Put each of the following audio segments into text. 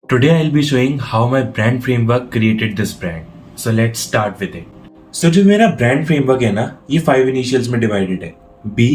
Today I'll be showing how my brand framework created this brand. So let's start with it. So जो मेरा brand framework है ना, ये 5 initials में divided है. B,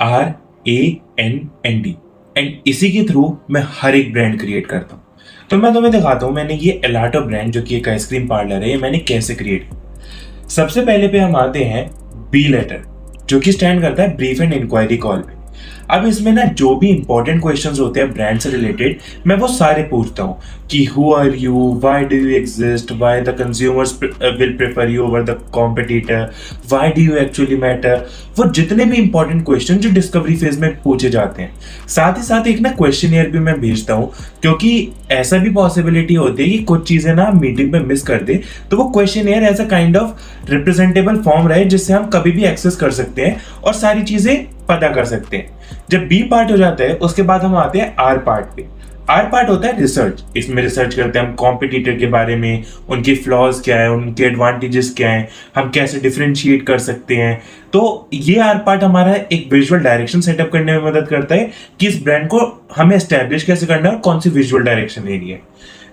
R, A, N, and D. And इसी के through मैं हर एक ब्रांड क्रिएट करता हूँ. तो मैं तुम्हें दिखाता हूँ मैंने ये एलाटो ब्रांड जो कि एक आइसक्रीम पार्लर है, ये मैंने कैसे क्रिएट किया. सबसे पहले पे हम आते हैं बी लेटर, जो कि स्टैंड करता है ब्रीफ एंड इंक्वायरी कॉल पे. अब इसमें ना जो भी इंपॉर्टेंट क्वेश्चंस होते हैं ब्रांड से रिलेटेड, मैं वो सारे पूछता हूँ कि who are you, why do you exist, why the consumers will prefer you over the competitor, why do you actually matter. वो जितने भी इंपॉर्टेंट क्वेश्चन जो डिस्कवरी फेज में पूछे जाते हैं, साथ ही साथ एक ना क्वेश्चनियर भी मैं भेजता हूँ, क्योंकि ऐसा भी पॉसिबिलिटी होती है कि कुछ चीजें ना मीटिंग में मिस कर दे, तो वो questionnaire as a kind of representable form रहे जिससे हम कभी भी एक्सेस कर सकते हैं और सारी चीजें पता कर सकते हैं. जब बी पार्ट हो जाता है उसके बाद हम आते हैं आर पार्ट पे. आर पार्ट होता है रिसर्च. इसमें रिसर्च करते हैं हम कॉम्पिटिटर के बारे में, उनके फ्लॉज क्या है, उनके एडवांटेजेस क्या हैं, हम कैसे डिफरेंशिएट कर सकते हैं. तो ये आर पार्ट हमारा एक विजुअल डायरेक्शन सेटअप करने में मदद करता है कि इस ब्रांड को हमें एस्टेब्लिश कैसे करना है और कौन सी विजुअल डायरेक्शन लेनी है.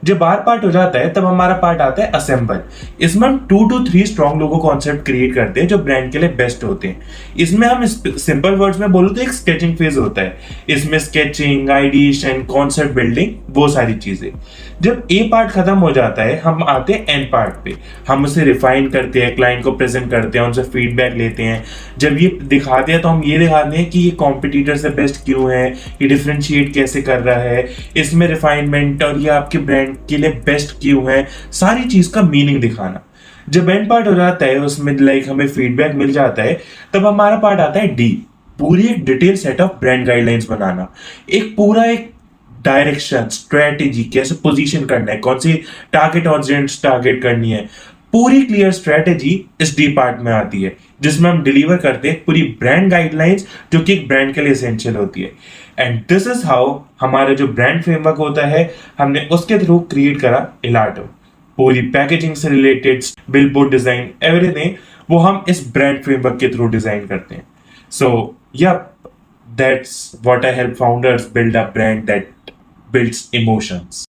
जब आर पार्ट हो जाता है तब हमारा पार्ट आता है असेंबल. इसमें हम 2 to 3 strong logo concept create करते हैं जो ब्रांड के लिए बेस्ट होते हैं. इसमें हम सिंपल वर्ड्स में बोलूं तो एक स्केचिंग फेज होता है. इसमें स्केचिंग, आइडिएशन, कॉन्सेप्ट बिल्डिंग, वो सारी चीजें. जब ए पार्ट खत्म हो जाता है हम आते हैं एन पार्ट पे. हम उसे रिफाइन करते हैं, क्लाइंट को प्रेजेंट करते हैं, उनसे फीडबैक लेते हैं. जब ये दिखाते हैं तो हम ये दिखाते हैं कि ये कॉम्पिटिटर से बेस्ट क्यों है, ये डिफरेंशिएट कैसे कर रहा है, इसमें रिफाइनमेंट और ये आपके ब्रांड के लिए बेस्ट क्यों है, सारी चीज का मीनिंग दिखाना. जब एंड पार्ट हो जाता है उसमें लाइक हमें फीडबैक मिल जाता है, तब हमारा पार्ट आता है डी. पूरी एक detail set of brand guidelines बनाना, एक पूरा एक डायरेक्शन, स्ट्रेटेजी, कैसे पोजीशन करना है, कौन सी टारगेट ऑडियंस टारगेट करनी है, पूरी क्लियर स्ट्रेटेजी इस डी पार्ट में आती है, जिसमें हम डिलीवर करते हैं पूरी ब्रांड गाइडलाइंस जो कि एक ब्रांड के लिए एसेंशियल होती है. एंड दिस इज हाउ हमारा जो ब्रांड फ्रेमवर्क होता है हमने उसके थ्रू क्रिएट करा एलाटो. पूरी पैकेजिंग से रिलेटेड, बिलबोर्ड डिजाइन, एवरीथिंग वो हम इस ब्रांड फ्रेमवर्क के थ्रू डिजाइन करते हैं. सो या that's what I help founders build a brand that builds emotions.